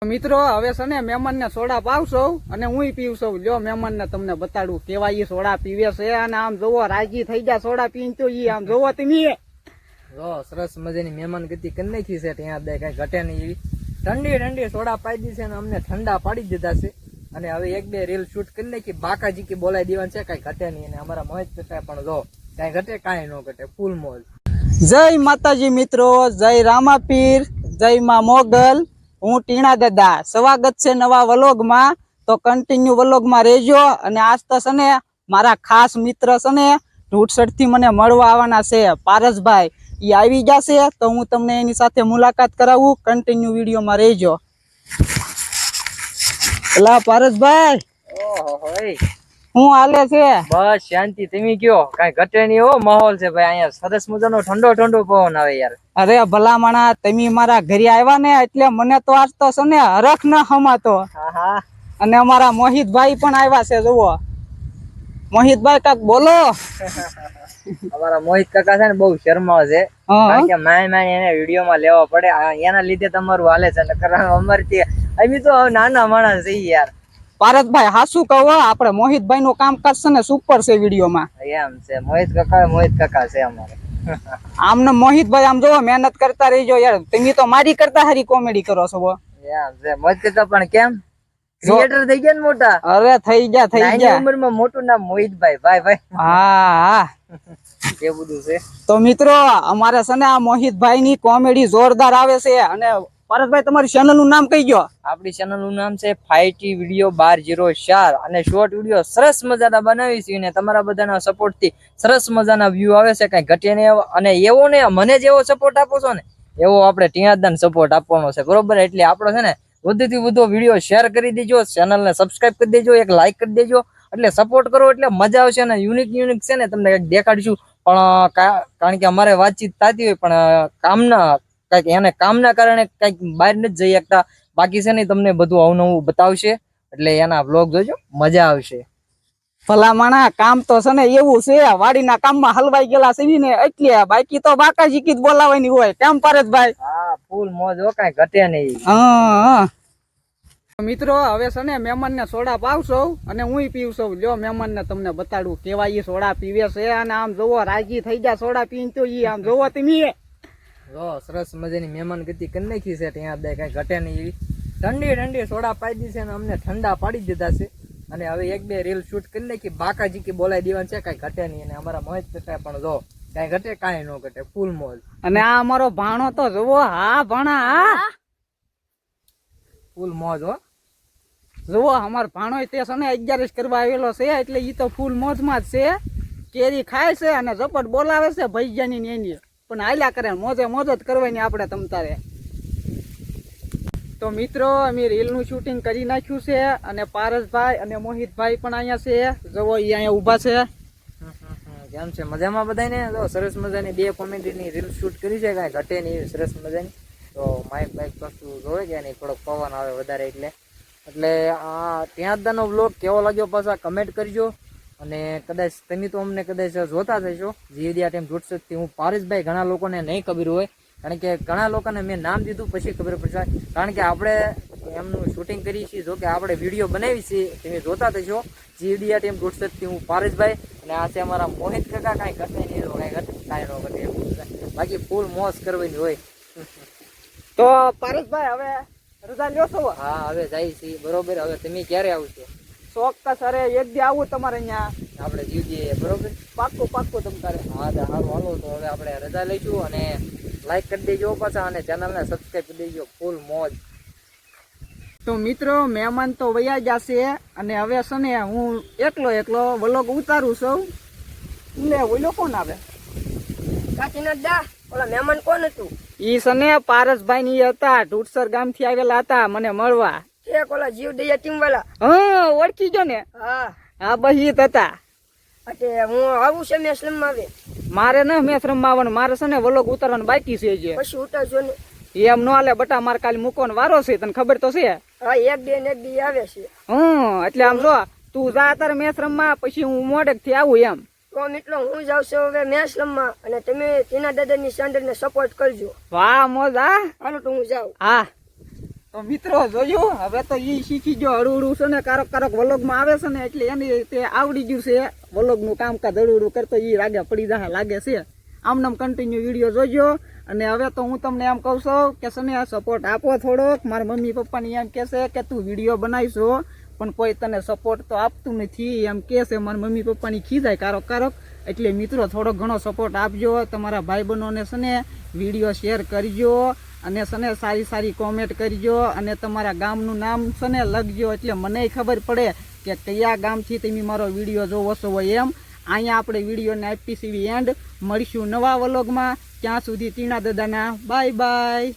મિત્રો હવે છે ને મહેમાન ને સોડા પાવશો અને હું પીવશો. લ્યો મહેમાન ને તમને બતાડું કેવા ઈ સોડા પીવે છે. અને આમ જોવો રાજી થઈ ગયા સોડા પીને તો ઈ આમ જોવો તમે સરસ મજાની મહેમાન ગતિ કરી નાખી છે. ત્યાં કઈ ઘટે નહીં એવી ઠંડી ઠંડી સોડા પાઈ દી છે અને અમને ઠંડા પાડી દીધા છે. અને હવે એક બે રીલ શૂટ કરી નાખી. બાકાજી કે બોલાવી દેવાનું છે, કઈ ઘટે નહીં. અને અમારા મોહિત કરતા પણ જો કઈ ઘટે કઈ ન ઘટે, ફૂલ મોજ. જય માતાજી મિત્રો, જય રામાપીર, જય માં મોગલ. હું ટીણા દાદા, સ્વાગત છે નવા વ્લોગમાં. તો કન્ટિન્યુ વ્લોગમાં રહેજો. અને આજ તો છે ને મારા ખાસ મિત્ર છે ને ઢૂંઢસડ થી મને મળવા આવવાના છે, પારસભાઈ. એ આવી જશે તો હું તમને એની સાથે મુલાકાત કરાવું. કન્ટિન્યુ વિડીયોમાં રહેજો. એલા પારસભાઈ, શું હાલે છે? બસ શાંતિ, તમે કયો? કઈ ઘટે નહીં. એવો માહોલ છે ભાઈ અહીંયા. સરસ મજાનો ઠંડો ઠંડો પવન આવે યાર. અરે ભલામણા, તમે મારા ઘરે આવ્યા ને એટલે મને તો આજ તો છે ને હરખ ન હમાતો. અને અમારા મોહિતભાઈ પણ આવ્યા છે. જુઓ મોહિતભાઈ, કાક બોલો. અમારા મોહિત કાકા છે ને બહુ શરમાવ છે, કારણ કે માય એને વિડીયો માં લેવા પડે. એના લીધે તમારું હાલે છે. અમારી અમે તો નાના માણસ છીએ યાર. પારસભાઈ હાસુ કહો, આપણે મોહિતભાઈ નું કામકાજ છે ને સુપર છે વિડીયોમાં. એમ છે, મોહિત કાકા છે અમારે. આમને મોહિતભાઈ આમ જોવો મહેનત કરતા રહીજો યાર. તમે તો મારી કરતા સારી કોમેડી કરો છો. એમ છે, મોહિત કાકા પણ કેમ ક્રિએટર થઈ ગયા ને મોટા? અરે થઈ ગયા. ઉંમર માં મોટું નામ મોહિતભાઈ. ભાઈ હા એ બધું છે. તો મિત્રો અમારે છે ને આ મોહિતભાઈ ની કોમેડી જોરદાર આવે છે. અને પારસભાઈ તમારી ચેનલ નું નામ કઈ ગયો? આપણી ચેનલ નું નામ છે 5T વિડીયો 1204. અને શોર્ટ વિડીયો સરસ મજાના બનાવી છે અને તમારા બધાના સપોર્ટ થી સરસ મજાના વ્યૂ આવે છે. કઈ ઘટે નહીં. અને એવો ને મને જેવો સપોર્ટ આપો છો ને એવો આપણે ટીણાદાન સપોર્ટ આપવાનો છે, બરોબર? એટલે આપણો છે ને વધુથી વધુ વિડીયો શેર કરી દેજો, ચેનલ ને સબસ્ક્રાઇબ કરી દેજો, એક લાઈક કરી દેજો. એટલે સપોર્ટ કરો એટલે મજા આવશે. ને યુનિક છે ને તમને કંઈક દેખાડીશું. પણ કારણ કે અમારે વાતચીત થતી હોય પણ કામના કઈક એને કામના કારણે કઈક બહાર નથી જઈ શકતા. બાકી છે ને તમને બધું અવનવું બતાવશે. એટલે એના વ્લોગ જોજો, મજા આવશે. ભલામણા કામ તો છે ને એવું છે, વાડીના કામમાં હલવાઈ ગયેલા છે ને એટલે. બાકી તો બાકાજી કીધ બોલાવાની હોય. કેમ પારસભાઈ? હા, ફૂલ મોજ હો, કઈ ઘટે નહીં. મિત્રો હવે છે ને મહેમાન ને સોડા પાવશો અને હું પીવશો. લ્યો મહેમાન ને તમને બતાડું કેવા ઈ સોડા પીવે છે. અને આમ જોવો રાજી થઈ ગયા સોડા પીને તો ઈ આમ જોવો તમે સરસ મજાની મહેમાન ગતિ કરી નાખી છે. ત્યાં કઈ ઘટે નહીં એવી ઠંડી ઠંડી સોડા પાઈ દી છે અને અમને ઠંડા પાડી દીધા છે. અને હવે એક બે રીલ શૂટ કરી નાખી. બાકાજી કે બોલાવી દેવાનું છે, કઈ ઘટે નહીં. અને અમારા મોહિત કરતા પણ જો કઈ ઘટે કઈ ન ઘટે, ફૂલ મોજ. અને આ અમારો ભાણો તો જોવો. હા ભાણા, હા ફૂલ મોજ હો. જુઓ અમાર ભાણો તે છે ને 11 કરવા આવેલો છે. એટલે ઈ તો ફૂલ મોજ માં જ છે. કેરી ખાય છે અને ઝપટ બોલાવે છે ભૈયાની ને એની. પણ હાલ્યા કરે, મોજે મોજ જ કરવાની આપણે તમતારે. તો મિત્રો અમે રીલ નું શૂટિંગ કરી નાખ્યું છે. અને પારસભાઈ અને મોહિતભાઈ પણ અહીંયા છે. જુઓ ઈ અહીંયા ઉભા છે. કેમ છે? મજામાં બધાને? તો સરસ મજાની બે કોમેડીની રીલ શૂટ કરી છે, કાંઈ ઘટે નહીં સરસ મજાની. તો માઇક કશું જોવે કે નહીં, થોડોક પવન આવે વધારે એટલે આ ત્યાંદાનો વ્લોગ કેવો લાગ્યો પાછા કમેન્ટ કરજો. અને કદાચ તમે તો અમને કદાચ જોતા થશો જીવદિયા ટાઈમ જોડસથી. હું પારસભાઈ ઘણા લોકોને નહીં ખબર હોય, કારણ કે ઘણા લોકોને મેં નામ દીધું પછી ખબર પડશે. કારણ કે આપણે એમનું શૂટિંગ કરીએ છીએ. જો કે આપણે વિડીયો બનાવી છીએ, તમે જોતા થશો જીવદિયા ટાઈમ જોડસથી. હું પારસભાઈ અને આ છે અમારા મોહિત કાકા. કાંઈ ઘટે નહીં, કાંઈ ન ઘટે. બાકી ફૂલ મોજ કરવાની હોય. તો પારસભાઈ હવે રજા લ્યો છો? હા, હવે જાય છે, બરોબર. હવે તમે ક્યારે આવશો? ચોક્કસ. અરે એક દી આવું તમારે અહીંયા, આપણે જીવજીએ, બરોબર. પાક્કું તમારે. હા સારું, હાલો. તો હવે આપણે રજા લઈશું. અને લાઈક કરી દેજો પાછા અને ચેનલને સબસ્ક્રાઈબ કરી દેજો. ફૂલ મોજ. તો મિત્રો મહેમાન તો વયા જશે. અને હવે છે ને હું એકલો વ્લોગ ઉતારું છું. લે ઓલો કોણ આવે? કાચીના દા ઓલા મહેમાન કોણ હતું? ઈ છે ને પારસભાઈ ની હતા, ઢૂંઢસર ગામ થી આવેલા હતા મને મળવા. એક ઓલા જીવદયા ટીમ વાળા? હા, ઓળખી ગયો ને? હા બસ ઈ હતા. એટલે હું આવું છે મેં સ્લમ માં આવે. મારે ને મેં રમવા આવવાનું, મારે છે ને વ્લોગ ઉતારવાનું બાકી છે. જે પછી ઉતારજો ને. એમ નો હાલે બટા, મારે કાલે મૂકવાનો વારો છે, તને ખબર તો છે. હા, એક દી આવે છે. એટલે આમ જો તું જા તારે મેચ રમવા, પછી હું મોડેક થી આવું એમ. તો મિત્રો હું જાઉં છું હવે મેચ રમવા. અને તમે ટીના દાદા ની ચેનલ ને સપોર્ટ કરજો. વાહ મોજ. હા હાલો તો હું જાઉં. હા. તો મિત્રો જોયું હવે તો ઈ શીખી ગયો હળું છે ને કારક વલોગમાં આવે છે ને એટલે એની તે આવડી ગયું છે વલોગનું કામકાજ હળું કરતો ઈ રાગે પડી જાય લાગે છે. આમનામ કન્ટિન્યુ વિડીયો જોજો. અને હવે તો હું તમને એમ કહું છું કે છે ને સપોર્ટ આપો થોડોક. મારા મમ્મી પપ્પાની એમ કહેશે કે તું વિડીયો બનાવીશો પણ કોઈ તને સપોર્ટ તો આપતું નથી એમ કહે છે. મારા મમ્મી પપ્પાની ખીજાય કારક. એટલે મિત્રો થોડો ઘણો સપોર્ટ આપજો. તમારા ભાઈ બહેનોને છે ને વિડીયો શેર કરજો અને છે ને સારી કોમેન્ટ કરજો અને તમારા ગામનું નામ છે ને લખજો એટલે મને ખબર પડે કે કયા ગામથી તમે મારો વિડીયો જોવો છો એમ. અહીંયા આપણે વિડીયોને આપી સીવી એન્ડ મળીશું નવા વ્લોગમાં. ત્યાં સુધી ટીણા દાદાના બાય બાય.